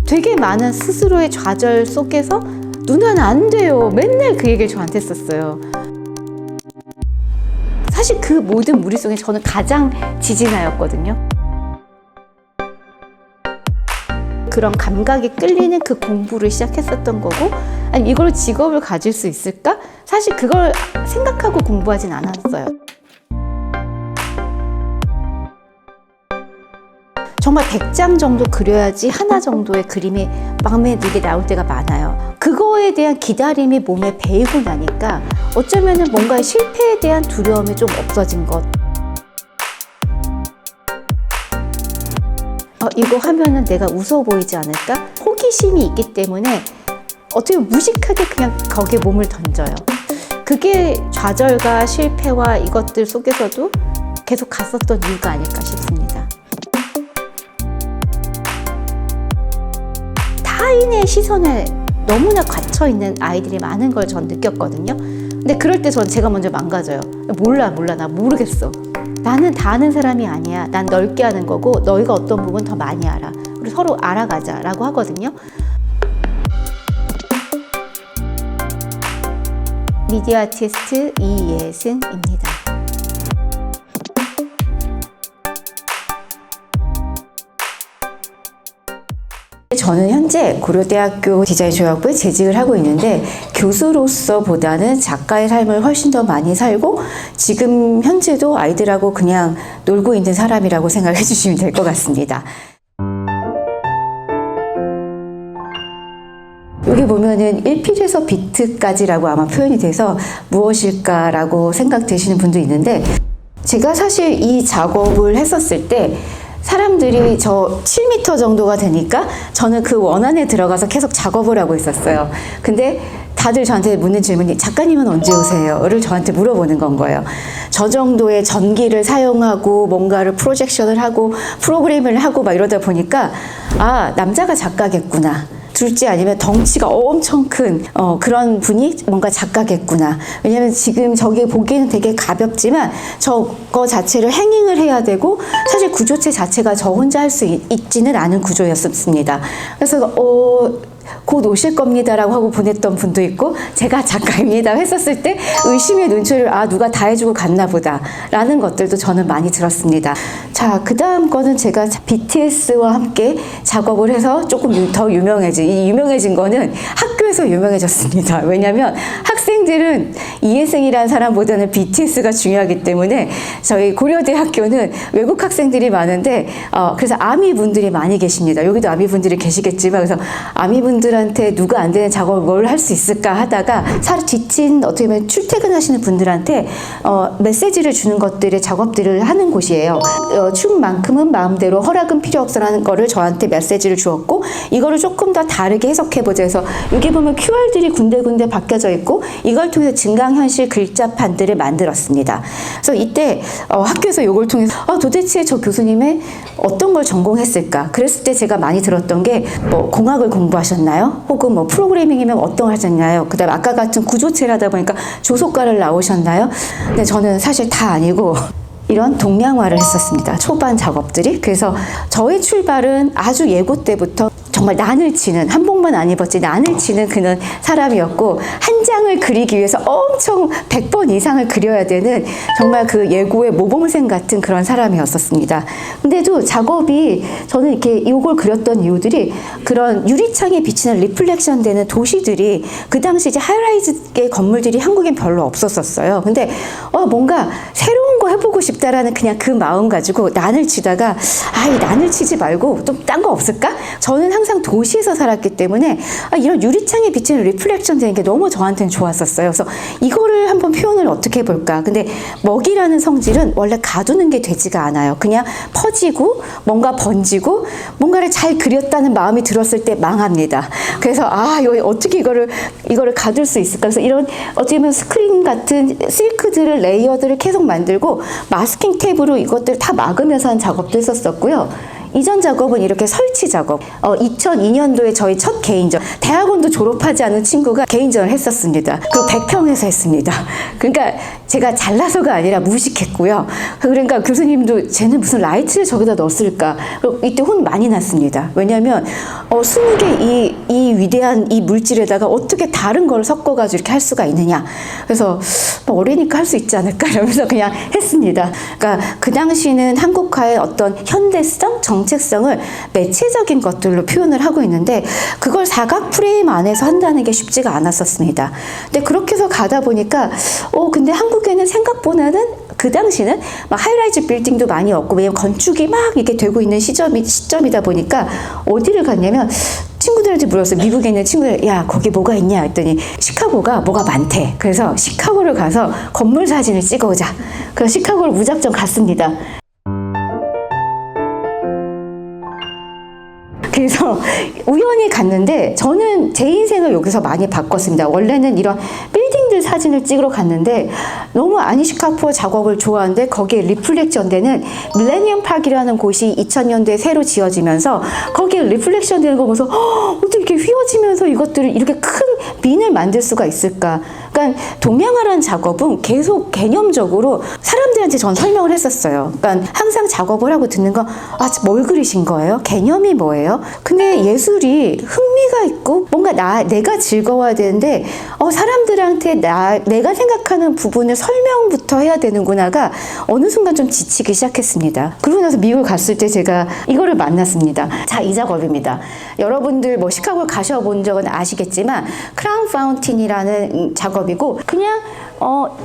되게 많은 스스로의 좌절 속에서 누나는 안 돼요. 맨날 그 얘기를 저한테 했었어요. 사실 그 모든 무리 속에 저는 가장 지진아였거든요. 그런 감각에 끌리는 그 공부를 시작했었던 거고, 아니 이걸 직업을 가질 수 있을까? 사실 그걸 생각하고 공부하진 않았어요. 정말 100장 정도 그려야지 하나 정도의 그림이 마음에 들게 나올 때가 많아요. 그거에 대한 기다림이 몸에 배이고 나니까 어쩌면은 뭔가의 실패에 대한 두려움이 좀 없어진 것. 이거 하면은 내가 웃어 보이지 않을까? 호기심이 있기 때문에 어떻게 무식하게 그냥 거기에 몸을 던져요. 그게 좌절과 실패와 이것들 속에서도 계속 갔었던 이유가 아닐까 싶습니다. 타인의 시선에 너무나 갇혀있는 아이들이 많은 걸 전 느꼈거든요. 근데 그럴 때 제가 먼저 망가져요. 몰라, 나 모르겠어. 나는 다 아는 사람이 아니야. 난 넓게 아는 거고 너희가 어떤 부분 더 많이 알아. 우리 서로 알아가자 라고 하거든요. 미디어 아티스트 이예승입니다. 저는 현재 고려대학교 디자인조약부에 재직을 하고 있는데 교수로서 보다는 작가의 삶을 훨씬 더 많이 살고 지금 현재도 아이들하고 그냥 놀고 있는 사람이라고 생각해 주시면 될 것 같습니다. 여기 보면은 1필에서 비트까지라고 아마 표현이 돼서 무엇일까라고 생각되시는 분도 있는데 제가 사실 이 작업을 했었을 때 사람들이 저 7m 정도가 되니까 저는 그 원 안에 들어가서 계속 작업을 하고 있었어요. 근데 다들 저한테 묻는 질문이 작가님은 언제 오세요?를 저한테 물어보는 건 거예요. 저 정도의 전기를 사용하고 뭔가를 프로젝션을 하고 프로그램을 하고 막 이러다 보니까 아, 남자가 작가겠구나. 둘째 아니면 덩치가 엄청 큰 그런 분이 뭔가 작가겠구나. 왜냐면 지금 저게 보기에는 되게 가볍지만 저거 자체를 행잉을 해야 되고 사실 구조체 자체가 저 혼자 할 수 있지는 않은 구조였습니다. 그래서 곧 오실 겁니다라고 하고 보냈던 분도 있고 제가 작가입니다 했었을 때 의심의 눈초리를 누가 다 해주고 갔나 보다 라는 것들도 저는 많이 들었습니다. 자, 그 다음 거는 제가 BTS와 함께 작업을 해서 조금 더 유명해진 거는 학교에서 유명해졌습니다. 왜냐하면 학생들은 이혜승이라는 사람보다는 BTS가 중요하기 때문에 저희 고려대학교는 외국 학생들이 많은데 그래서 아미 분들이 많이 계십니다. 여기도 아미 분들이 계시겠지만 그래서 아미 분들한테 누가 안 되는 작업을 뭘 할 수 있을까 하다가 지친 어떻게 보면 출퇴근하시는 분들한테 메시지를 주는 것들의 작업들을 하는 곳이에요. 춤만큼은 마음대로 허락은 필요 없어라는 거를 저한테 메시지를 주었고 이거를 조금 더 다르게 해석해보자 해서 여기 보면 QR들이 군데군데 바뀌어져 있고 이걸 통해서 증강현실 글자판들을 만들었습니다. 그래서 이때 학교에서 이걸 통해서 도대체 저 교수님의 어떤 걸 전공했을까? 그랬을 때 제가 많이 들었던 게 뭐 공학을 공부하셨나요? 혹은 뭐 프로그래밍이면 어떤 걸 하셨나요? 그 다음에 아까 같은 구조체를 하다 보니까 조속과를 나오셨나요? 근데 저는 사실 다 아니고 이런 동양화를 했었습니다. 초반 작업들이. 그래서 저의 출발은 아주 예고 때부터 정말 난을 치는, 한복만 안 입었지 난을 치는 그런 사람이었고 한 장을 그리기 위해서 엄청 100번 이상을 그려야 되는 정말 그 예고의 모범생 같은 그런 사람이었었습니다. 근데도 작업이 저는 이렇게 이걸 그렸던 이유들이 그런 유리창에 비치는 리플렉션 되는 도시들이 그 당시 이제 하이라이즈의 건물들이 한국엔 별로 없었었어요. 근데 뭔가 새로운 거 해보고 싶다라는 그냥 그 마음 가지고 난을 치다가 이 난을 치지 말고 좀 딴 거 없을까? 저는 항상 도시에서 살았기 때문에 이런 유리창에 비치는 리플렉션 되는 게 너무 저한테는 좋았었어요. 그래서 이거를 한번 표현을 어떻게 해볼까? 근데 먹이라는 성질은 원래 가두는 게 되지가 않아요. 그냥 퍼지고 뭔가 번지고 뭔가를 잘 그렸다는 마음이 들었을 때 망합니다. 그래서 여기 어떻게 이거를 가둘 수 있을까? 그래서 이런 어떻게 보면 스크린 같은 실크들을 레이어들을 계속 만들고 마스킹 테이프로 이것들을 다 막으면서 한 작업도 했었었고요. 이전 작업은 이렇게 설치 작업. 2002년도에 저희 첫 개인전. 대학원도 졸업하지 않은 친구가 개인전을 했었습니다. 그리고 100평에서 했습니다. 그러니까 제가 잘나서가 아니라 무식했고요. 그러니까 교수님도 쟤는 무슨 라이트를 저기다 넣었을까. 그리고 이때 혼 많이 났습니다. 왜냐하면 20개 이 위대한 이 물질에다가 어떻게 다른 걸 섞어가지고 이렇게 할 수가 있느냐. 그래서 뭐 어리니까 할 수 있지 않을까 이러면서 그냥 했습니다. 그러니까 그 당시는 한국화의 어떤 현대성, 정체성을 매체적인 것들로 표현을 하고 있는데 그걸 사각 프레임 안에서 한다는 게 쉽지가 않았었습니다. 근데 그렇게 해서 가다 보니까 근데 한국에는 생각보다는 그 당시는 막 하이라이즈 빌딩도 많이 없고 왜냐면 건축이 막 이렇게 되고 있는 시점이다 보니까 어디를 갔냐면 친구들한테 물었어요. 미국에 있는 친구들, 야 거기 뭐가 있냐 했더니 시카고가 뭐가 많대. 그래서 시카고를 가서 건물 사진을 찍어오자. 그래서 시카고를 무작정 갔습니다. 그래서 우연히 갔는데 저는 제 인생을 여기서 많이 바꿨습니다. 원래는 이런 빌딩들 사진을 찍으러 갔는데 너무 아니시카푸어 작업을 좋아하는데 거기에 리플렉션 되는 밀레니엄 파크라는 곳이 2000년도에 새로 지어지면서 거기에 리플렉션 되는 거 보면서 어떻게 이렇게 휘어지면서 이것들을 이렇게 큰 민을 만들 수가 있을까. 그러니까 동양화라는 작업은 계속 개념적으로 사람들한테 전 설명을 했었어요. 그러니까 항상 작업을 하고 듣는 건 뭘 그리신 거예요? 개념이 뭐예요? 근데 예술이 흥미가 있고 뭔가 내가 즐거워야 되는데 사람들한테 내가 생각하는 부분을 설명부터 해야 되는구나가 어느 순간 좀 지치기 시작했습니다. 그러고 나서 미국 갔을 때 제가 이거를 만났습니다. 자, 이 작업입니다. 여러분들 뭐 시카고 가셔본 적은 아시겠지만 크라운 파운틴이라는 작업이고 그냥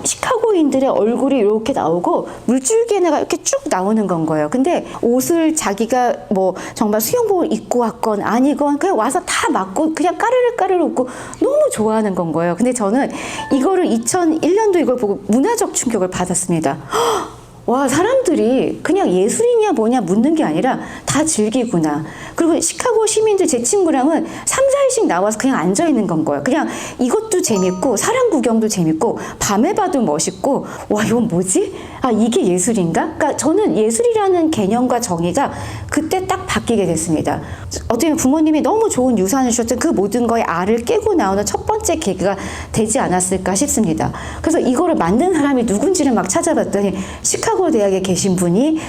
시카고인들의 얼굴이 이렇게 나오고 물줄기에다가 이렇게 쭉 나오는 건 거예요. 근데 옷을 자기가 뭐 정말 수영복을 입고 왔건 아니건 그냥 와서 다 맞고 그냥 까르르 웃고 너무 좋아하는 건 거예요. 근데 저는 이거를 2001년도 이걸 보고 문화적 충격을 받았습니다. 와, 사람들이 그냥 예술이냐 뭐냐 묻는 게 아니라 다 즐기구나. 그리고 시카고 시민들 제 친구랑은 3, 4일씩 나와서 그냥 앉아있는 건 거예요. 그냥 이것도 재밌고 사람 구경도 재밌고 밤에 봐도 멋있고 와, 이건 뭐지? 이게 예술인가? 그러니까 저는 예술이라는 개념과 정의가 그때 딱 바뀌게 됐습니다. 어떻게 보면 부모님이 너무 좋은 유산을 주셨던 그 모든 거에 알을 깨고 나오는 첫 번째 계기가 되지 않았을까 싶습니다. 그래서 이거를 만든 사람이 누군지를 막 찾아봤더니 시카고 대학에 계신 분이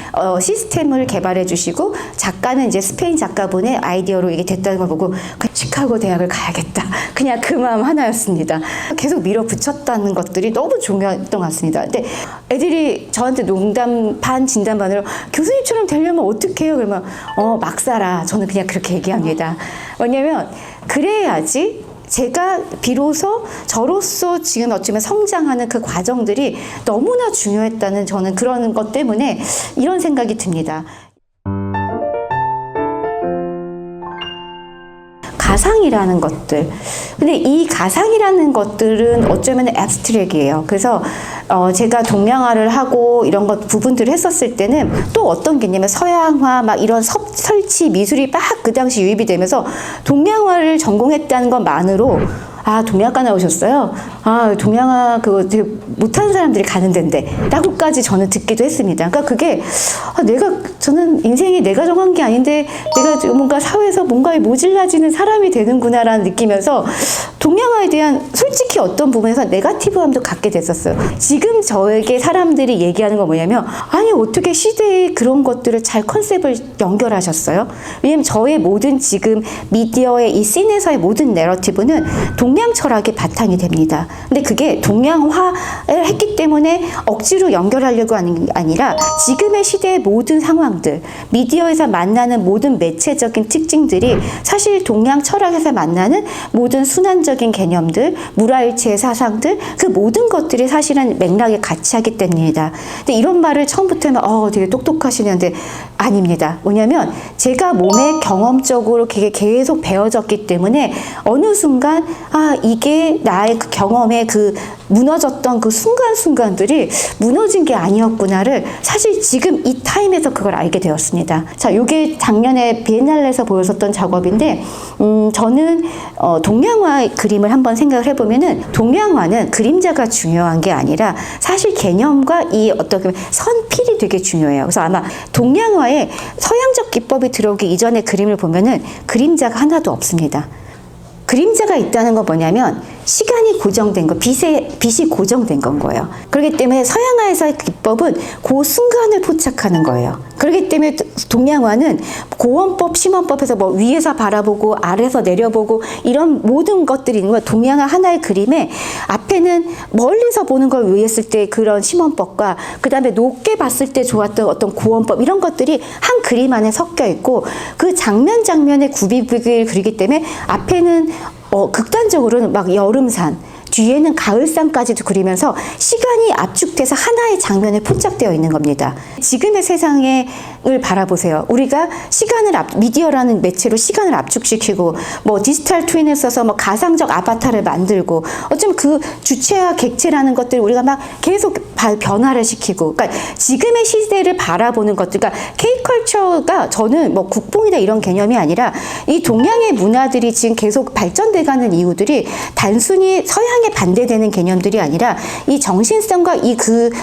시스템을 개발해 주시고 작가는 이제 스페인 작가분의 아이디어로 이게 됐다는 걸 보고 시카고 대학을 가야겠다. 그냥 그 마음 하나였습니다. 계속 밀어붙였다는 것들이 너무 중요했던 것 같습니다. 근데 애들이 저한테 농담 반 진담 반으로 교수님처럼 되려면 어떻게 해요? 그러면 막 살아. 저는 그냥 그렇게 얘기합니다. 왜냐면 그래야지 제가 비로소 저로서 지금 어쩌면 성장하는 그 과정들이 너무나 중요했다는 저는 그런 것 때문에 이런 생각이 듭니다. 가상이라는 것들. 근데 이 가상이라는 것들은 어쩌면 앱스트랙이에요. 그래서 제가 동양화를 하고 이런 것 부분들을 했었을 때는 또 어떤 개념이 서양화 막 이런 설치 미술이 막 그 당시 유입이 되면서 동양화를 전공했다는 것만으로 동양과 나오셨어요? 동양화 그거 되게 못하는 사람들이 가는 데인데 라고까지 저는 듣기도 했습니다. 그러니까 그게 저는 인생이 내가 정한 게 아닌데 내가 뭔가 사회에서 뭔가에 모질라지는 사람이 되는구나라는 느끼면서 동양화에 대한 솔직히 어떤 부분에서 네거티브함도 갖게 됐었어요. 지금 저에게 사람들이 얘기하는 건 뭐냐면 어떻게 시대의 그런 것들을 잘 컨셉을 연결하셨어요? 왜냐면 저의 모든 지금 미디어의 이 씬에서의 모든 내러티브는 동양 철학이 바탕이 됩니다. 근데 그게 동양화를 했기 때문에 억지로 연결하려고 하는 게 아니라 지금의 시대의 모든 상황들, 미디어에서 만나는 모든 매체적인 특징들이 사실 동양 철학에서 만나는 모든 순환적인 개념들, 물화일체의 사상들, 그 모든 것들이 사실은 맥락에 같이 하기 때문입니다. 근데 이런 말을 처음부터 하면 되게 똑똑하시는데 아닙니다. 뭐냐면 제가 몸에 경험적으로 그게 계속 배워졌기 때문에 어느 순간 이게 나의 그 경험에 그 무너졌던 그 순간순간들이 무너진 게 아니었구나를 사실 지금 이 타임에서 그걸 알게 되었습니다. 자, 이게 작년에 비엔날레에서 보여줬던 작업인데, 저는 동양화 그림을 한번 생각을 해보면은, 동양화는 그림자가 중요한 게 아니라 사실 개념과 이 어떤 선필이 되게 중요해요. 그래서 아마 동양화에 서양적 기법이 들어오기 이전에 그림을 보면은 그림자가 하나도 없습니다. 그림자가 있다는 건 뭐냐면 시간이 고정된 거, 빛이 고정된 건 거예요. 그렇기 때문에 서양화에서의 기법은 그 순간을 포착하는 거예요. 그렇기 때문에 동양화는 고원법, 심원법에서 뭐 위에서 바라보고 아래에서 내려보고 이런 모든 것들이 있는 거예요. 동양화 하나의 그림에 앞에는 멀리서 보는 걸 위했을 때 그런 심원법과 그 다음에 높게 봤을 때 좋았던 어떤 고원법 이런 것들이 한 그림 안에 섞여 있고 그 장면에 굽이기를 그리기 때문에 앞에는 극단적으로는 막 여름산, 뒤에는 가을산까지도 그리면서 시간이 압축돼서 하나의 장면에 포착되어 있는 겁니다. 지금의 세상을 바라보세요. 우리가 미디어라는 매체로 시간을 압축시키고, 뭐 디지털 트윈을 써서 뭐 가상적 아바타를 만들고, 어쩌면 그 주체와 객체라는 것들을 우리가 막 계속 변화를 시키고, 그러니까 지금의 시대를 바라보는 것들, 그러니까 K컬처가 저는 뭐 국뽕이다 이런 개념이 아니라 이 동양의 문화들이 지금 계속 발전돼가는 이유들이 단순히 서양 반대되는 개념들이 아니라 이 정신성과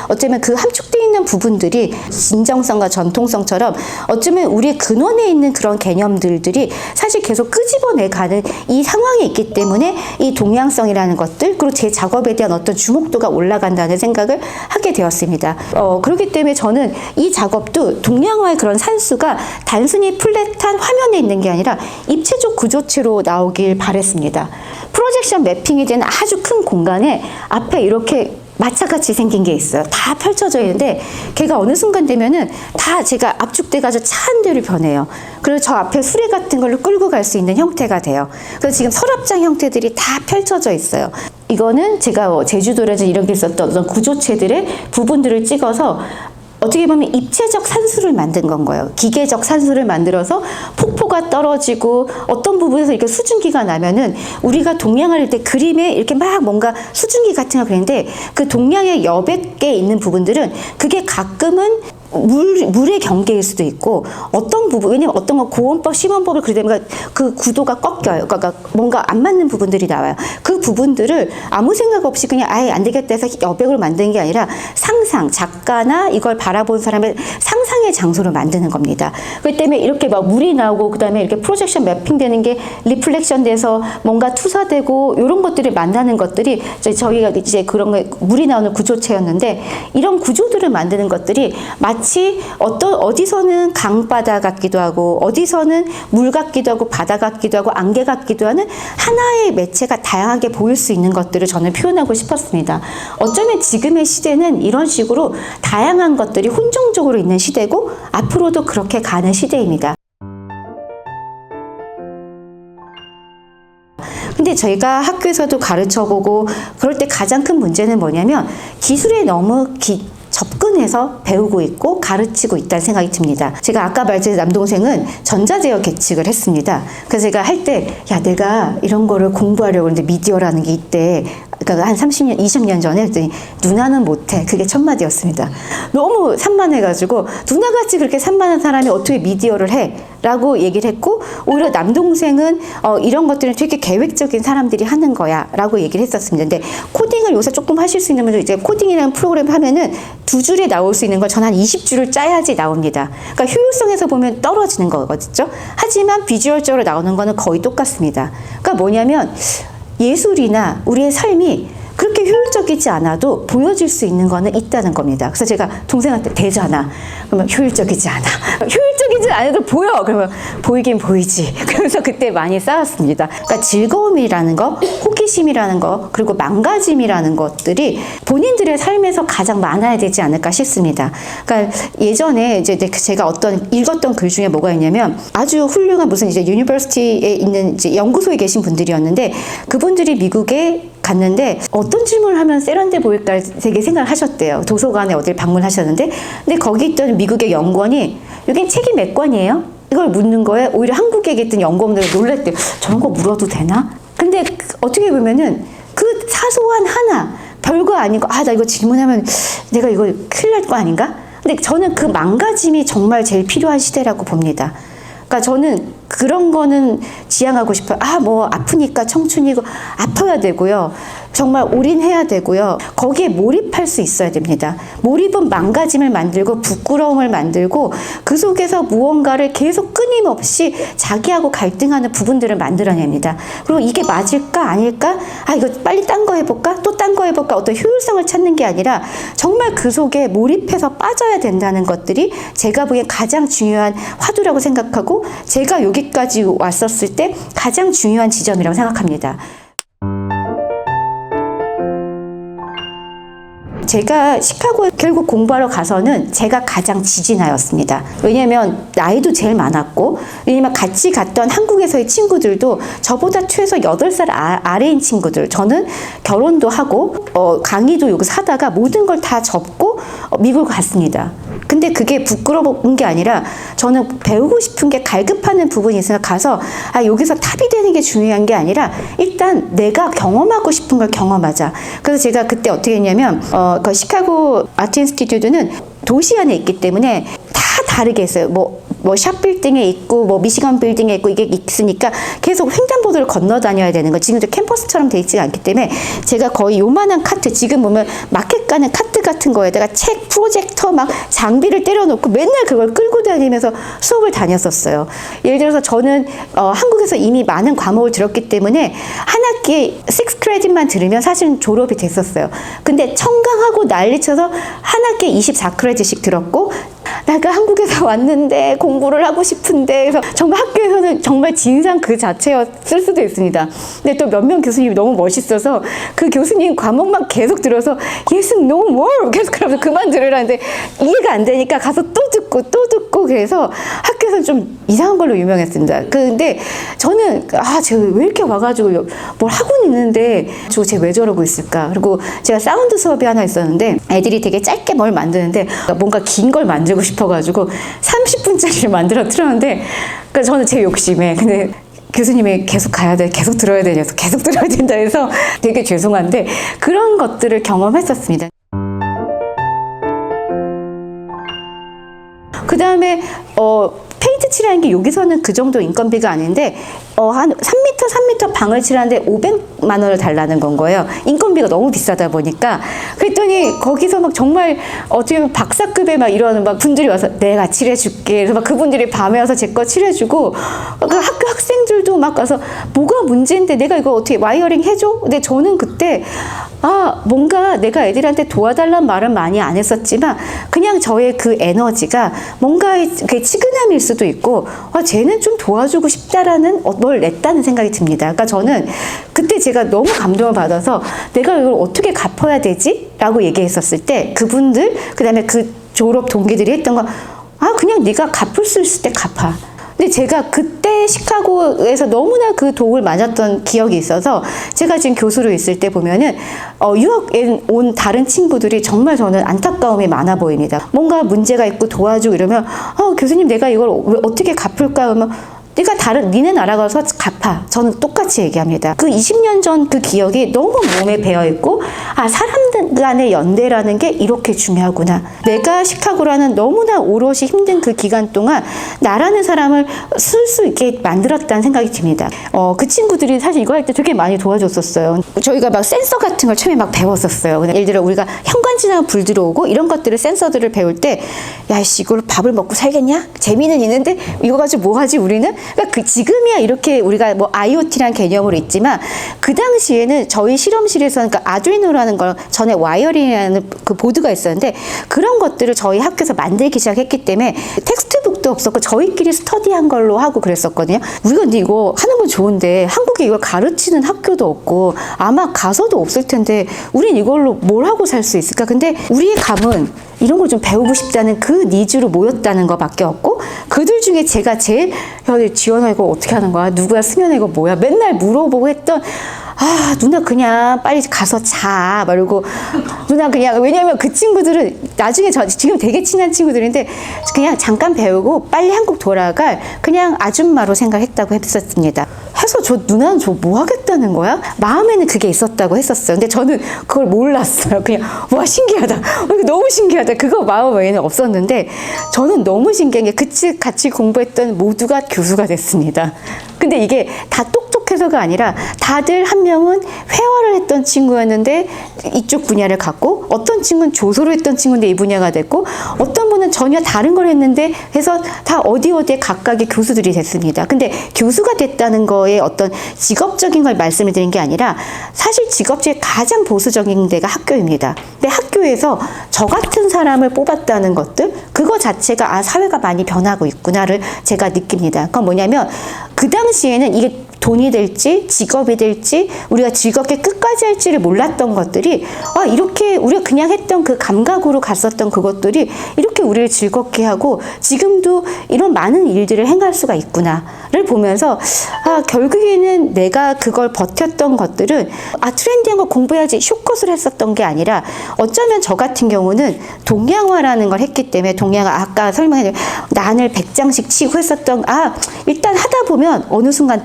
어쩌면 그 함축되어 있는 부분들이 진정성과 전통성처럼 어쩌면 우리의 근원에 있는 그런 개념들이 사실 계속 끄집어내가는 이 상황에 있기 때문에 이 동양성이라는 것들, 그리고 제 작업에 대한 어떤 주목도가 올라간다는 생각을 하게 되었습니다. 그렇기 때문에 저는 이 작업도 동양화의 그런 산수가 단순히 플랫한 화면에 있는 게 아니라 입체적 구조체로 나오길 바랬습니다. 프로젝션 매핑이 된 아주 큰 공간에 앞에 이렇게 마차같이 생긴 게 있어요. 다 펼쳐져 있는데 걔가 어느 순간 되면은 다 제가 압축돼가지고 차 한 대로 변해요. 그래서 저 앞에 수레 같은 걸로 끌고 갈 수 있는 형태가 돼요. 그래서 지금 서랍장 형태들이 다 펼쳐져 있어요. 이거는 제가 제주도라든지 이런 게 있었던 어떤 구조체들의 부분들을 찍어서 어떻게 보면 입체적 산수를 만든 건 거예요. 기계적 산수를 만들어서 폭포가 떨어지고 어떤 부분에서 이렇게 수증기가 나면은 우리가 동양화를 할 때 그림에 이렇게 막 뭔가 수증기 같은 거 그랬는데 그 동양의 여백에 있는 부분들은 그게 가끔은 물의 경계일 수도 있고 어떤 부분, 왜냐면 어떤 건 고원법, 심원법을 그리려면 그 구도가 꺾여요. 그러니까 뭔가 안 맞는 부분들이 나와요. 그 부분들을 아무 생각 없이 그냥 아예 안 되겠다 해서 여백으로 만드는 게 아니라 상상, 작가나 이걸 바라본 사람의 상상의 장소를 만드는 겁니다. 그렇기 때문에 이렇게 막 물이 나오고 그 다음에 이렇게 프로젝션 매핑 되는 게 리플렉션 돼서 뭔가 투사되고 이런 것들을 만나는 것들이 저희가 이제 그런 거 물이 나오는 구조체였는데 이런 구조들을 만드는 것들이 마치 어디서는 강바다 같기도 하고 어디서는 물 같기도 하고 바다 같기도 하고 안개 같기도 하는 하나의 매체가 다양하게 보일 수 있는 것들을 저는 표현하고 싶었습니다. 어쩌면 지금의 시대는 이런 식으로 다양한 것들이 혼종적으로 있는 시대고 앞으로도 그렇게 가는 시대입니다. 근데 저희가 학교에서도 가르쳐보고 그럴 때 가장 큰 문제는 뭐냐면 기술에 너무 접근해서 배우고 있고 가르치고 있다는 생각이 듭니다. 제가 아까 말했듯이 남동생은 전자제어 계측을 했습니다. 그래서 제가 할 때 내가 이런 거를 공부하려고 하는데 미디어라는 게 있대. 그러니까 한 30년, 20년 전에 했더니 누나는 못해. 그게 첫마디였습니다. 너무 산만해가지고 누나같이 그렇게 산만한 사람이 어떻게 미디어를 해? 라고 얘기를 했고 오히려 남동생은 이런 것들은 되게 계획적인 사람들이 하는 거야 라고 얘기를 했었습니다. 근데 코딩을 요새 조금 하실 수 있는 분들 이제 코딩이라는 프로그램 하면은 2줄에 나올 수 있는 걸 전 한 20줄을 짜야지 나옵니다. 그러니까 효율성에서 보면 떨어지는 거거든요. 하지만 비주얼적으로 나오는 거는 거의 똑같습니다. 그러니까 뭐냐면 예술이나 우리의 삶이 그렇게 효율적이지 않아도 보여질 수 있는 거는 있다는 겁니다. 그래서 제가 동생한테 되잖아. 그러면 효율적이지 않아. 효율적이지 않아도 보여. 그러면 보이긴 보이지. 그래서 그때 많이 싸웠습니다. 그러니까 즐거움이라는 거, 호기심이라는 거, 그리고 망가짐이라는 것들이 본인들의 삶에서 가장 많아야 되지 않을까 싶습니다. 그러니까 예전에 이제 제가 읽었던 글 중에 뭐가 있냐면 아주 훌륭한 무슨 이제 유니버시티에 있는 이제 연구소에 계신 분들이었는데 그분들이 미국에 갔는데 어떤 질문을 하면 세련돼 보일까 되게 생각을 하셨대요. 도서관에 어딜 방문하셨는데 근데 거기 있던 미국의 연구원이 여긴 책이 몇 권이에요? 이걸 묻는 거에 오히려 한국에 있던 연구원들이 놀랬대요. 저런 거 물어도 되나? 근데 어떻게 보면은 그 사소한 하나, 별거 아니고, 아, 나 이거 질문하면 내가 이거 큰일 날 거 아닌가? 근데 저는 그 망가짐이 정말 제일 필요한 시대라고 봅니다. 그러니까 저는 그런 거는 지향하고 싶어요. 아, 뭐 아프니까 청춘이고 아파야 되고요. 정말 올인해야 되고요. 거기에 몰입할 수 있어야 됩니다. 몰입은 망가짐을 만들고 부끄러움을 만들고 그 속에서 무언가를 계속 끊임없이 자기하고 갈등하는 부분들을 만들어냅니다. 그리고 이게 맞을까 아닐까? 아, 이거 빨리 딴 거 해볼까? 또 딴 거 해볼까? 어떤 효율성을 찾는 게 아니라 정말 그 속에 몰입해서 빠져야 된다는 것들이 제가 보기엔 가장 중요한 화두라고 생각하고 제가 여기까지 왔었을 때 가장 중요한 지점이라고 생각합니다. 제가 시카고에 결국 공부하러 가서는 제가 가장 지지나였습니다. 왜냐면 나이도 제일 많았고, 왜냐면 같이 갔던 한국에서의 친구들도 저보다 최소 8살 아래인 친구들, 저는 결혼도 하고 강의도 여기서 하다가 모든 걸 다 접고 미국 갔습니다. 근데 그게 부끄러운 게 아니라 저는 배우고 싶은 게 갈급하는 부분이 있어서 가서 여기서 탑이 되는 게 중요한 게 아니라 일단 내가 경험하고 싶은 걸 경험하자. 그래서 제가 그때 어떻게 했냐면 그 시카고 아트 인스티튜트는 도시 안에 있기 때문에 다 다르게 했어요. 뭐 샵 빌딩에 있고 뭐 미시건 빌딩에 있고 이게 있으니까 계속 횡단보도를 건너 다녀야 되는 거. 지금도 캠퍼스처럼 돼 있지 않기 때문에 제가 거의 요만한 카트, 지금 보면 마켓 가는 카트 같은 거에다가 책, 프로젝터 막 장비를 때려놓고 맨날 그걸 끌고 다니면서 수업을 다녔었어요. 예를 들어서 저는 한국에서 이미 많은 과목을 들었기 때문에 한 학기에 6크레딧만 들으면 사실은 졸업이 됐었어요. 근데 청강하고 난리쳐서 한 학기에 24크레딧씩 들었고, 내가 한국에서 왔는데 공부를 하고 싶은데, 그래서 정말 학교에서는 정말 진상 그 자체였을 수도 있습니다. 근데 또 몇몇 교수님이 너무 멋있어서 그 교수님 과목만 계속 들어서 yes, no more 계속 그러면서 그만 들으라는데 이해가 안 되니까 가서 또 듣고 또 듣고, 그래서 학교에서 좀 이상한 걸로 유명했습니다. 근데 저는 제가 왜 이렇게 와가지고 뭘 하고 있는데 제가 왜 저러고 있을까? 그리고 제가 사운드 수업이 하나 있었는데 애들이 되게 짧게 뭘 만드는데 뭔가 긴 걸 만들고 싶어가지고 30분짜리를 만들어 틀었는데, 그러니까 저는 제 욕심에, 근데 교수님이 계속 가야 돼, 계속 들어야 되냐서 계속 들어야 된다 해서 되게 죄송한데 그런 것들을 경험했었습니다. 그 다음에 페인트 칠하는 게 여기서는 그 정도 인건비가 아닌데 한 3m 방을 칠하는데 500만 원을 달라는 건 거예요. 인건비가 너무 비싸다 보니까. 그랬더니 거기서 막 정말 어떻게 보면 박사급의 막 이런 막 분들이 와서 내가 칠해줄게. 그래서 막 그분들이 밤에 와서 제 거 칠해주고, 그 학교 학생들도 막 와서 뭐가 문제인데 내가 이거 어떻게 와이어링 해줘? 근데 저는 그때 뭔가 내가 애들한테 도와달라는 말은 많이 안 했었지만 그냥 저의 그 에너지가 뭔가 그 치근함일 수도 있고 쟤는 좀 도와주고 싶다라는 뭘 냈다는 생각이 듭니다. 그러니까 저는 그때 제가 너무 감동을 받아서 내가 이걸 어떻게 갚아야 되지? 라고 얘기했었을 때 그분들, 그 다음에 그 졸업 동기들이 했던 거 그냥 네가 갚을 수 있을 때 갚아. 근데 제가 그때 시카고에서 너무나 그 독을 맞았던 기억이 있어서 제가 지금 교수로 있을 때 보면은 유학에 온 다른 친구들이 정말 저는 안타까움이 많아 보입니다. 뭔가 문제가 있고 도와주고 이러면 교수님 내가 이걸 왜 어떻게 갚을까? 그러면 네가 니네 나라 가서 갚아. 저는 똑같이 얘기합니다. 그 20년 전 그 기억이 너무 몸에 배어있고 사람들 간의 연대라는 게 이렇게 중요하구나. 내가 시카고라는 너무나 오롯이 힘든 그 기간 동안 나라는 사람을 쓸 수 있게 만들었다는 생각이 듭니다. 그 친구들이 사실 이거 할 때 되게 많이 도와줬었어요. 저희가 막 센서 같은 걸 처음에 막 배웠었어요. 예를 들어 우리가 현관 지나면 불 들어오고 이런 것들을 센서들을 배울 때 야이씨 이걸 밥을 먹고 살겠냐? 재미는 있는데 이거 가지고 뭐 하지 우리는? 그러니까 지금이야 이렇게 우리가 뭐 IoT라는 개념으로 있지만 그 당시에는 저희 실험실에서 그러니까 아두이노라는 걸 전에 와이어링이라는 그 보드가 있었는데 그런 것들을 저희 학교에서 만들기 시작했기 때문에 텍스트북도 없었고 저희끼리 스터디한 걸로 하고 그랬었거든요. 우리가 근데 이거 하는 건 좋은데 한국에 이걸 가르치는 학교도 없고 아마 가서도 없을 텐데 우린 이걸로 뭘 하고 살 수 있을까? 근데 우리의 감은 이런 걸 좀 배우고 싶다는 그 니즈로 모였다는 것밖에 없고 그들 중에 제가 제일 지원아 이거 어떻게 하는 거야? 누구야? 승현아 이거 뭐야? 맨날 물어보고 했던 아, 누나 그냥 빨리 가서 자. 말고 누나 그냥, 왜냐면 그 친구들은 나중에 지금 되게 친한 친구들인데 그냥 잠깐 배우고 빨리 한국 돌아갈 그냥 아줌마로 생각했다고 했었습니다. 해서 누나는 저 뭐 하겠다는 거야? 마음에는 그게 있었다고 했었어요. 근데 저는 그걸 몰랐어요. 그냥 와, 신기하다. 너무 신기하다. 그거 마음 외에는 없었는데 저는 너무 신기한 게 같이 공부했던 모두가 교수가 됐습니다. 근데 이게 다 똑똑해서가 아니라 다들 한 명은 회화를 했던 친구였는데 이쪽 분야를 갖고, 어떤 친구는 조소를 했던 친구인데 이 분야가 됐고, 어떤 분은 전혀 다른 걸 했는데 해서 다 어디에 각각의 교수들이 됐습니다. 근데 교수가 됐다는 거에 어떤 직업적인 걸 말씀을 드린 게 아니라 사실 직업 중에 가장 보수적인 데가 학교입니다. 근데 학교에서 저 같은 사람을 뽑았다는 것들, 그거 자체가 아, 사회가 많이 변하고 있구나를 제가 느낍니다. 그건 뭐냐면 그 당시에는 이게 돈이 될지 직업이 될지 우리가 즐겁게 끝까지 할지를 몰랐던 것들이, 아, 이렇게 우리가 그냥 했던 그 감각으로 갔었던 그것들이 이렇게 우리를 즐겁게 하고 지금도 이런 많은 일들을 행할 수가 있구나를 보면서, 아, 결국에는 내가 그걸 버텼던 것들은 아, 트렌디한 거 공부해야지 쇼컷을 했었던 게 아니라, 어쩌면 저 같은 경우는 동양화라는 걸 했기 때문에, 동양화 아까 설명해 난을 100장씩 치고 했었던, 아, 일단 하다 보면 어느 순간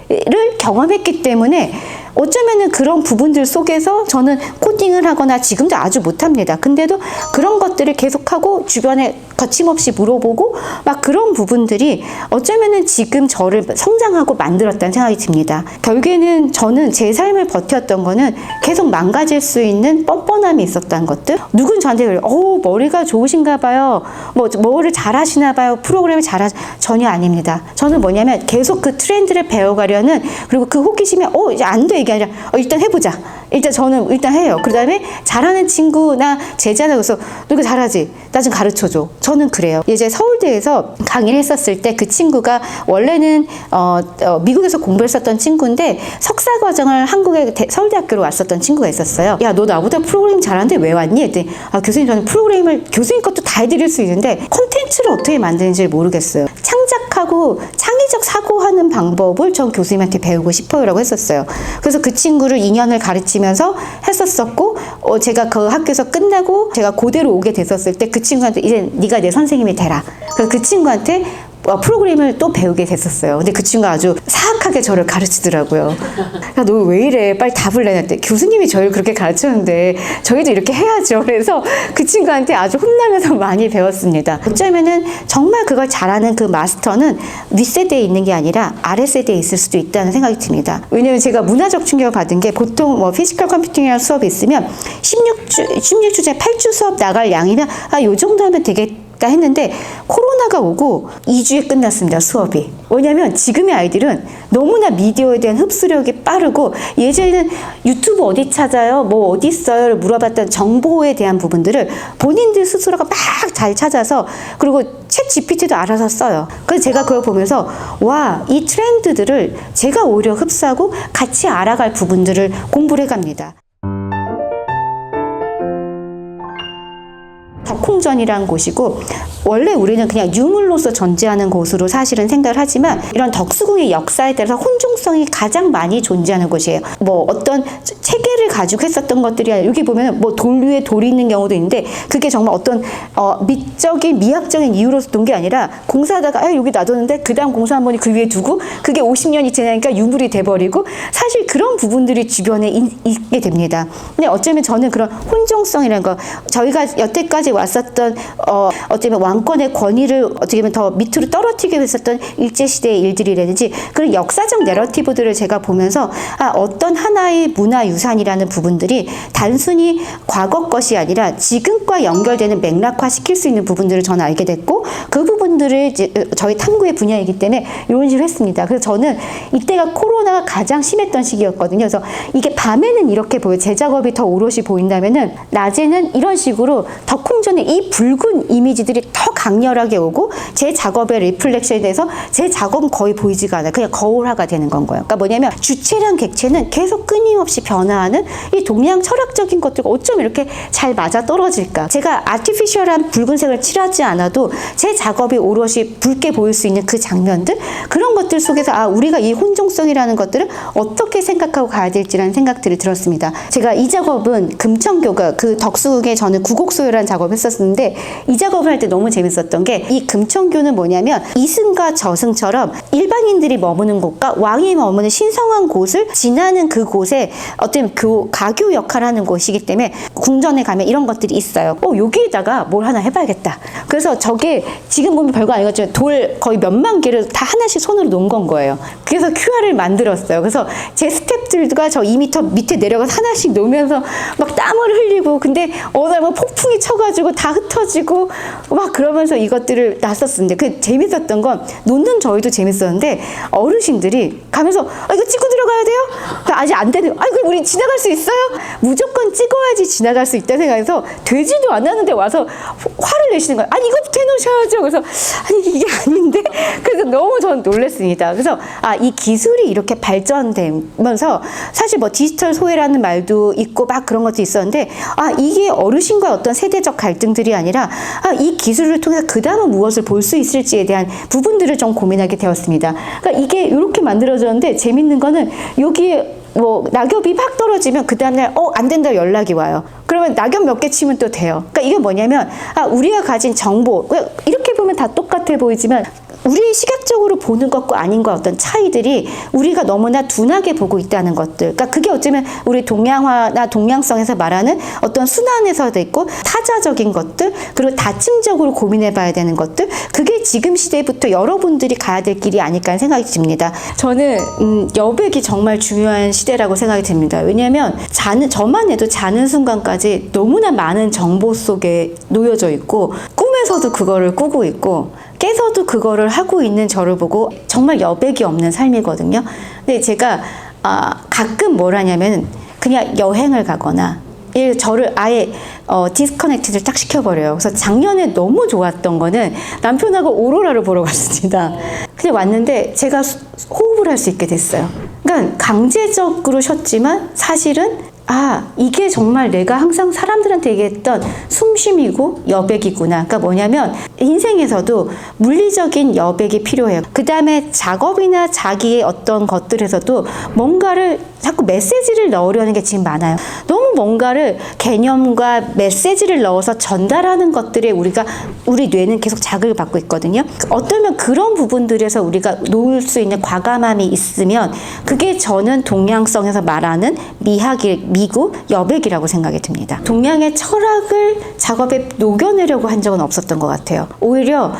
를 경험했기 때문에 어쩌면은 그런 부분들 속에서 저는 코딩을 하거나 지금도 아주 못합니다. 근데도 그런 것들을 계속하고 주변에 거침없이 물어보고 막 그런 부분들이 어쩌면은 지금 저를 성장하고 만들었다는 생각이 듭니다. 결국에는 저는 제 삶을 버텼던 거는 계속 망가질 수 있는 뻔뻔함이 있었던 것들. 누군 저한테 그래요. 머리가 좋으신가 봐요. 뭐를 잘하시나 봐요. 프로그램을 전혀 아닙니다. 저는 뭐냐면 계속 그 트렌드를 배워가려는, 그리고 그 호기심이 이제 안 돼. 이게 아니라 일단 해보자. 저는 일단 해요. 그 다음에 잘하는 친구나 제자나 그래서 너 이거 잘하지? 나 좀 가르쳐줘. 저는 그래요. 이제 서울대에서 강의를 했었을 때 그 친구가 원래는 미국에서 공부했었던 친구인데 석사 과정을 한국의 서울대학교로 왔었던 친구가 있었어요. 야, 너 나보다 프로그래밍 잘하는데 왜 왔니? 했더니 아, 교수님, 저는 프로그램을 교수님 것도 다 해드릴 수 있는데 콘텐츠를 어떻게 만드는지 모르겠어요. 창작하고 창의적 사고하는 방법을 전 교수님한테 배우고 싶어요 라고 했었어요. 그래서 그 친구를 2년을 가르치면서 했었었고, 제가 그 학교에서 끝나고 제가 고대로 오게 됐었을 때 그 친구한테 이제 네가 내 선생님이 되라. 그래서 그 친구한테 프로그램을 또 배우게 됐었어요. 근데 그 친구가 아주 사악하게 저를 가르치더라고요. 야, 너 왜 이래? 빨리 답을 내놨대. 교수님이 저를 그렇게 가르쳤는데 저희도 이렇게 해야죠. 그래서 그 친구한테 아주 혼나면서 많이 배웠습니다. 어쩌면은 정말 그걸 잘하는 그 마스터는 윗세대에 있는 게 아니라 아랫세대에 있을 수도 있다는 생각이 듭니다. 왜냐면 제가 문화적 충격을 받은 게, 보통 피지컬 컴퓨팅이라는 수업이 있으면 16주째 8주 수업 나갈 양이면 요 정도 하면 되게 했는데 코로나가 오고 2주에 끝났습니다, 수업이. 왜냐면 지금의 아이들은 너무나 미디어에 대한 흡수력이 빠르고, 예전에는 유튜브 어디 찾아요? 뭐 어디 있어요? 물어봤던 정보에 대한 부분들을 본인들 스스로가 막 잘 찾아서, 그리고 챗 GPT도 알아서 써요. 그래서 제가 그걸 보면서 와, 이 트렌드들을 제가 오히려 흡수하고 같이 알아갈 부분들을 공부를 해갑니다. 덕홍전이라는 곳이고, 원래 우리는 그냥 유물로서 존재하는 곳으로 사실은 생각을 하지만 이런 덕수궁의 역사에 따라서 혼종성이 가장 많이 존재하는 곳이에요. 어떤 체계를 가지고 했었던 것들이 아니라, 여기 보면 돌 위에 돌이 있는 경우도 있는데 그게 정말 어떤 미적인 미학적인 이유로서 둔 게 아니라, 공사하다가 여기 놔뒀는데 그 다음 공사 한 번이 그 위에 두고 그게 50년이 지나니까 유물이 돼버리고, 사실 그런 부분들이 주변에 있게 됩니다. 근데 어쩌면 저는 그런 혼종성이라는 거, 저희가 여태까지 왔었던 어쩌면 왕권의 권위를 어떻게 보면 더 밑으로 떨어뜨리게 했었던 일제시대의 일들이라든지 그런 역사적 내러티브들을 제가 보면서 어떤 하나의 문화유산이라는 부분들이 단순히 과거 것이 아니라 지금과 연결되는 맥락화시킬 수 있는 부분들을 저는 알게 됐고, 그 부분들을 이제 저희 탐구의 분야이기 때문에 이런 식으로 했습니다. 그래서 저는 이때가 코로나가 가장 심했던 시기였거든요. 그래서 이게 밤에는 이렇게 보여요. 제 작업이 더 오롯이 보인다면은 낮에는 이런 식으로 덕홍전의 이 붉은 이미지들이 더 강렬하게 오고, 제 작업의 리플렉션에 대해서 제 작업은 거의 보이지가 않아요. 그냥 거울화가 되는 건 거예요. 그러니까 뭐냐면 주체랑 객체는 계속 끊임없이 변화하는 이 동양 철학적인 것들과 어쩜 이렇게 잘 맞아 떨어질까. 제가 아티피셜한 붉은색을 칠하지 않아도 제 작업이 오롯이 붉게 보일 수 있는 그 장면들, 그런 것들 속에서 우리가 이 혼종성이라는 것들을 어떻게 생각하고 가야 될지라는 생각들이 들었습니다. 제가 이 작업은 금천교가 그 덕수궁에 저는 구곡소요라는 작업을 했었는데 이 작업을 할 때 너무 재밌었던 게 이 금천교는 뭐냐면 이승과 저승처럼 일반인들이 머무는 곳과 왕이 머무는 신성한 곳을 지나는 그곳에 어떤 가교 역할을 하는 곳이기 때문에 궁전에 가면 이런 것들이 있어요. 여기에다가 뭘 하나 해봐야겠다. 그래서 저게 지금 보면 별거 아니겠지만 돌 거의 몇만 개를 다 하나씩 손으로 놓은 건 거예요. 그래서 QR을 만들었어요. 그래서 제 스태프들과 저 2m 밑에 내려가서 하나씩 놓으면서 막 땀을 흘리고 근데 어느 날 막 폭풍이 쳐가지고 다 흩어지고 막 그러면서 이것들을 놨었는데 그 재밌었던 건 놓는 저희도 재밌었는데 어르신들이 가면서 이거 찍고 들어가야 돼요? 아직 안 되는 이거 우리 지나갈 수 있어요? 무조건 찍어야지 지나갈 수 있다 생각해서 되지도 않았는데 와서 화를 내시는 거예요. 아니 이거부터 해놓으셔야죠. 그래서 아니 이게 아닌데 그래서 너무 저는 놀랐습니다. 그래서 이 기술이 이렇게 발전되면서 사실 뭐 디지털 소외라는 말도 있고 막 그런 것도 있었는데 이게 어르신과 어떤 세대적 갈등들이 아니라 이 기술을 통해서 그 다음은 무엇을 볼 수 있을지에 대한 부분들을 좀 고민하게 되었습니다. 그러니까 이게 이렇게 만들어졌는데 재밌는 거는 여기에 뭐 낙엽이 막 떨어지면 그 다음날 안 된다고 연락이 와요. 그러면 낙엽 몇 개 치면 또 돼요. 그러니까 이게 뭐냐면 우리가 가진 정보 이렇게 보면 다 똑같아 보이지만 우리 시각적으로 보는 것과 아닌 것 어떤 차이들이 우리가 너무나 둔하게 보고 있다는 것들. 그러니까 그게 어쩌면 우리 동양화나 동양성에서 말하는 어떤 순환에서도 있고 타자적인 것들 그리고 다층적으로 고민해 봐야 되는 것들 그게 지금 시대부터 여러분들이 가야 될 길이 아닐까 하는 생각이 듭니다. 저는 여백이 정말 중요한 시대라고 생각이 듭니다. 왜냐하면 저만 해도 자는 순간까지 너무나 많은 정보 속에 놓여져 있고 꿈에서도 그거를 꾸고 있고 깨서도 그거를 하고 있는 저를 보고 정말 여백이 없는 삶이거든요. 근데 제가 가끔 뭘 하냐면 그냥 여행을 가거나 저를 아예 디스커넥트를 딱 시켜버려요. 그래서 작년에 너무 좋았던 거는 남편하고 오로라를 보러 갔습니다. 그냥 왔는데 제가 호흡을 할 수 있게 됐어요. 그러니까 강제적으로 쉬었지만 사실은 이게 정말 내가 항상 사람들한테 얘기했던 숨쉼이고 여백이구나. 그러니까 뭐냐면 인생에서도 물리적인 여백이 필요해요. 그 다음에 작업이나 자기의 어떤 것들에서도 뭔가를 자꾸 메시지를 넣으려는 게 지금 많아요. 너무 뭔가를 개념과 메시지를 넣어서 전달하는 것들에 우리 뇌는 계속 자극을 받고 있거든요. 어쩌면 그런 부분들에서 우리가 놓을 수 있는 과감함이 있으면 그게 저는 동양성에서 말하는 미고 여백이라고 생각이 듭니다. 동양의 철학을 작업에 녹여내려고 한 적은 없었던 것 같아요. 오히려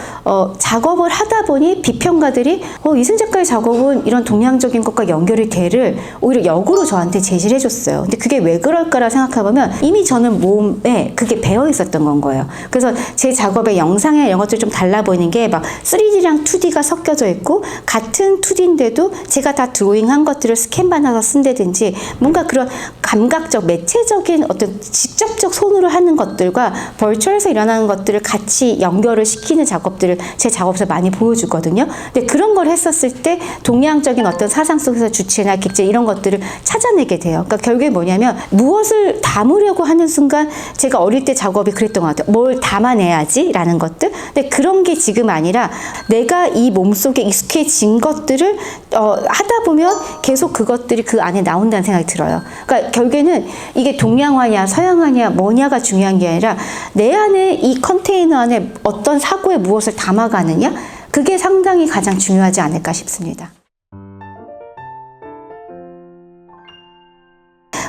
작업을 하다 보니 비평가들이 이승 작가의 작업은 이런 동양적인 것과 연결이 돼를 오히려 역으로 저한테 제시를 해줬어요. 근데 그게 왜 그럴까라 생각해보면 이미 저는 몸에 그게 배어 있었던 건 거예요. 그래서 제 작업의 영상이나 이런 것들이 좀 달라 보이는 게 막 3D랑 2D가 섞여져 있고 같은 2D인데도 제가 다 드로잉한 것들을 스캔 받아서 쓴다든지 뭔가 그런 감각적, 매체적인 어떤 직접적 손으로 하는 것들과 벌추얼에서 일어나는 것들을 같이 연결을 시키는 작업들을 제 작업에서 많이 보여주거든요. 근데 그런 걸 했었을 때 동양적인 어떤 사상 속에서 주체나 객체 이런 것들을 찾아내게 돼요. 그러니까 결국에 뭐냐면 무엇을 담으려고 하는 순간 제가 어릴 때 작업이 그랬던 것 같아요. 뭘 담아내야지 라는 것들. 근데 그런 게 지금 아니라 내가 이 몸속에 익숙해진 것들을 하다 보면 계속 그것들이 그 안에 나온다는 생각이 들어요. 그러니까 결국에는 이게 동양화냐 서양화냐 뭐냐가 중요한 게 아니라 내 안에 이 컨테이너 안에 어떤 사고에 무엇을 담아가느냐 그게 상당히 가장 중요하지 않을까 싶습니다.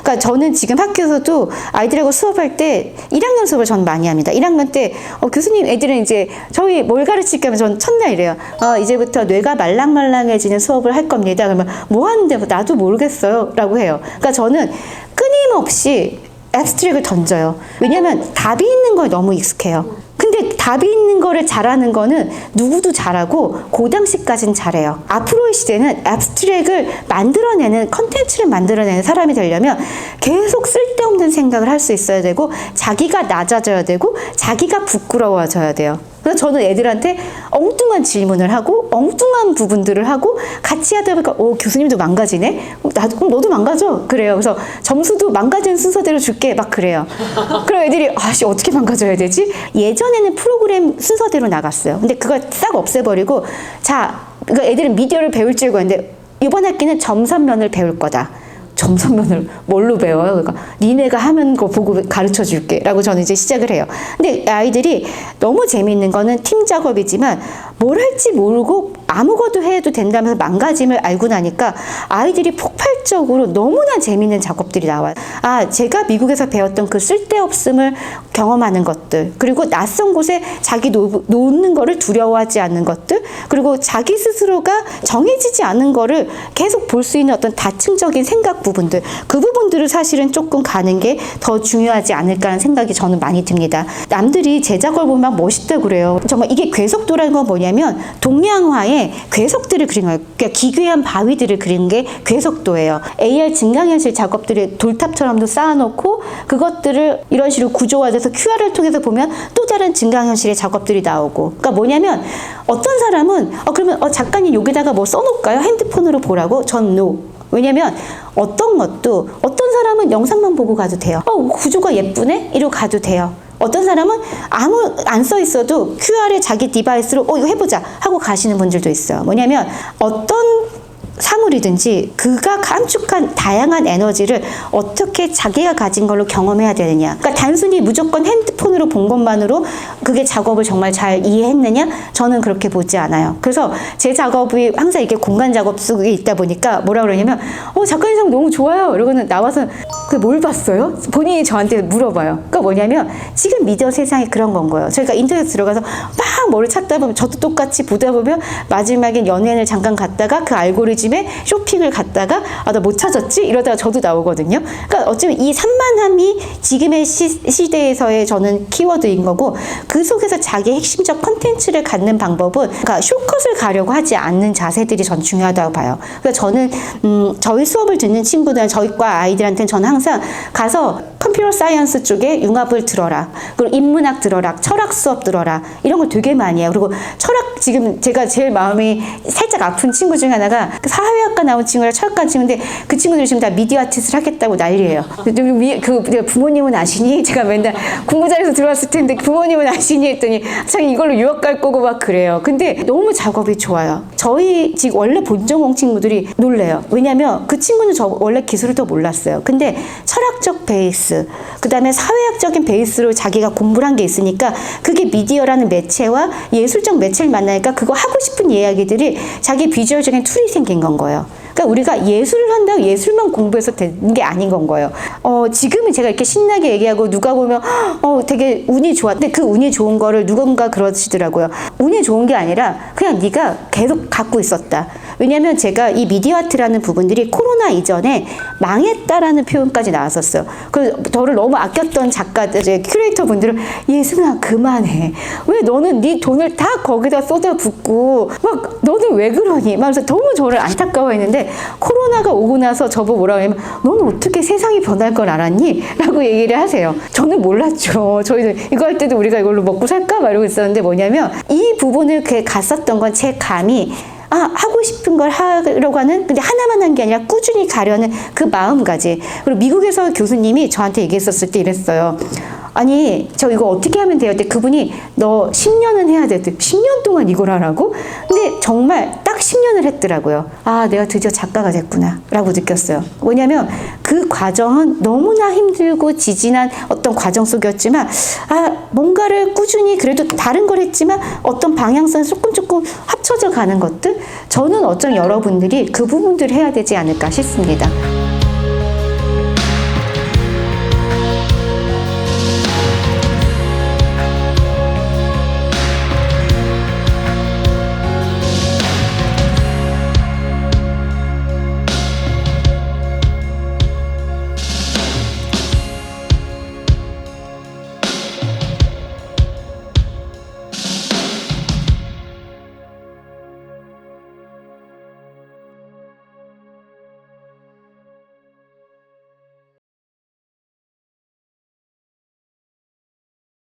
그러니까 저는 지금 학교에서도 아이들하고 수업할 때 1학년 수업을 저는 많이 합니다. 1학년 때 교수님 애들은 이제 저희 뭘 가르칠까 하면 저는 첫날 이래요. 이제부터 뇌가 말랑말랑해지는 수업을 할 겁니다. 그러면 뭐 하는데 나도 모르겠어요 라고 해요. 그러니까 저는 끊임없이 앱스트랙을 던져요. 왜냐하면 답이 있는 거에 너무 익숙해요. 근데 답이 있는 거를 잘하는 거는 누구도 잘하고 그 당시까지는 잘해요. 앞으로의 시대는 앱스트랙을 만들어내는 컨텐츠를 만들어내는 사람이 되려면 계속 쓸데없는 생각을 할 수 있어야 되고 자기가 낮아져야 되고 자기가 부끄러워져야 돼요. 그래서 저는 애들한테 엉뚱한 질문을 하고 엉뚱한 부분들을 하고 같이 하다 보니까 교수님도 망가지네? 그럼 너도 망가져? 그래요. 그래서 점수도 망가진 순서대로 줄게 막 그래요. 그럼 애들이 어떻게 망가져야 되지? 예전에는 프로그램 순서대로 나갔어요. 근데 그걸 싹 없애버리고 그러니까 애들은 미디어를 배울 줄 알고 했는데 이번 학기는 점선면을 배울 거다. 점선면을 뭘로 배워요? 그러니까 니네가 하는 거 보고 가르쳐 줄게 라고 저는 이제 시작을 해요. 근데 아이들이 너무 재미있는 거는 팀 작업이지만 뭘 할지 모르고 아무것도 해도 된다면서 망가짐을 알고 나니까 아이들이 폭발적으로 너무나 재미있는 작업들이 나와요. 아, 제가 미국에서 배웠던 그 쓸데없음을 경험하는 것들, 그리고 낯선 곳에 자기 놓는 거를 두려워하지 않는 것들, 그리고 자기 스스로가 정해지지 않은 거를 계속 볼 수 있는 어떤 다층적인 생각 부분들, 그 부분들을 사실은 조금 가는 게 더 중요하지 않을까라는 생각이 저는 많이 듭니다. 남들이 제 작업을 보면 막 멋있다고 그래요. 정말 이게 괴석도라는 건 뭐냐면 동양화의 괴석들을 그린 거예요. 그러니까 기괴한 바위들을 그린 게 괴석도예요. AR 증강현실 작업들을 돌탑처럼도 쌓아놓고 그것들을 이런 식으로 구조화돼서 QR을 통해서 보면 또 다른 증강현실의 작업들이 나오고, 그러니까 뭐냐면 어떤 사람은 그러면 작가님 여기다가 뭐 써놓을까요? 핸드폰으로 보라고? 전 no. 왜냐면 어떤 것도 어떤 사람은 영상만 보고 가도 돼요. 구조가 예쁘네? 이러고 가도 돼요. 어떤 사람은 아무 안 써 있어도 QR에 자기 디바이스로 이거 해보자 하고 가시는 분들도 있어요. 뭐냐면 어떤 사물이든지 그가 감축한 다양한 에너지를 어떻게 자기가 가진 걸로 경험해야 되느냐. 그러니까 단순히 무조건 핸드폰으로 본 것만으로 그게 작업을 정말 잘 이해했느냐? 저는 그렇게 보지 않아요. 그래서 제 작업이 항상 이렇게 공간 작업 속에 있다 보니까 뭐라 그러냐면 작가님 작업 너무 좋아요. 이러고는 나와서 그게 뭘 봤어요? 본인이 저한테 물어봐요. 그러니까 뭐냐면 지금 미디어 세상에 그런 건 거예요. 저희가 인터넷 들어가서 막 뭐를 찾다 보면 저도 똑같이 보다 보면 마지막엔 연예인을 잠깐 갔다가 그 알고리즘에 쇼핑을 갔다가 나 못 찾았지? 이러다가 저도 나오거든요. 그러니까 어쩌면 이 산만함이 지금의 시대에서의 저는 키워드인 거고, 그 속에서 자기의 핵심적 컨텐츠를 갖는 방법은 그러니까 쇼컷을 가려고 하지 않는 자세들이 전 중요하다고 봐요. 그래서 저는 저희 수업을 듣는 친구들, 저희 과 아이들한테는 저는 항상 가서 컴퓨터 사이언스 쪽에 융합을 들어라, 그리고 인문학 들어라, 철학 수업 들어라, 이런 걸 되게 많이 해요. 그리고 철학, 지금 제가 제일 마음이 살짝 아픈 친구 중에 하나가 사회학과 나온 친구랑 철학과 친구인데 그 친구들이 지금 다 미디어 아티스트를 하겠다고 난리예요. 부모님은 아시니? 제가 맨날 공부자리에서 들어왔을 텐데 부모님은 아시니? 했더니 참 이걸로 유학 갈 거고 막 그래요. 근데 너무 작업이 좋아요. 저희 지금 원래 본전공 친구들이 놀래요. 왜냐면 그 친구는 저 원래 기술을 더 몰랐어요. 근데 철학적 베이스, 그 다음에 사회학적인 베이스로 자기가 공부를 한 게 있으니까 그게 미디어라는 매체와 예술적 매체를 만나니까 그거 하고 싶은 이야기들이 자기 비주얼적인 툴이 생긴 건 거예요. 그러니까 우리가 예술을 한다고 예술만 공부해서 되는 게 아닌 건 거예요. 지금은 제가 이렇게 신나게 얘기하고 누가 보면 되게 운이 좋아. 근데 그 운이 좋은 거를 누군가 그러시더라고요. 운이 좋은 게 아니라 그냥 네가 계속 갖고 있었다. 왜냐하면 제가 이 미디어 아트라는 부분들이 코로나 이전에 망했다라는 표현까지 나왔었어요. 그래서 저를 너무 아꼈던 작가들, 큐레이터 분들은 예승아 그만해. 왜 너는 네 돈을 다 거기다 쏟아붓고 막 너는 왜 그러니? 막 그래서 너무 저를 안타까워했는데 코로나가 오고 나서 저보고 뭐라고 하냐면 너는 어떻게 세상이 변할 걸 알았니? 라고 얘기를 하세요. 저는 몰랐죠. 저희들 이거 할 때도 우리가 이걸로 먹고 살까? 막 이러고 있었는데 뭐냐면 이 부분을 갔었던 건 제 감이 하고 싶은 걸 하려고 하는, 근데 하나만 한 게 아니라 꾸준히 가려는 그 마음가짐. 그리고 미국에서 교수님이 저한테 얘기했었을 때 이랬어요. 아니 저 이거 어떻게 하면 돼요? 근데 그분이 너 10년은 해야 돼. 10년 동안 이걸 하라고? 근데 정말 딱 10년을 했더라고요. 내가 드디어 작가가 됐구나 라고 느꼈어요. 뭐냐면 그 과정은 너무나 힘들고 지진한 어떤 과정 속이었지만 뭔가를 꾸준히 그래도 다른 걸 했지만 어떤 방향성이 조금 합쳐져 가는 것들, 저는 어쩜 여러분들이 그 부분들을 해야 되지 않을까 싶습니다.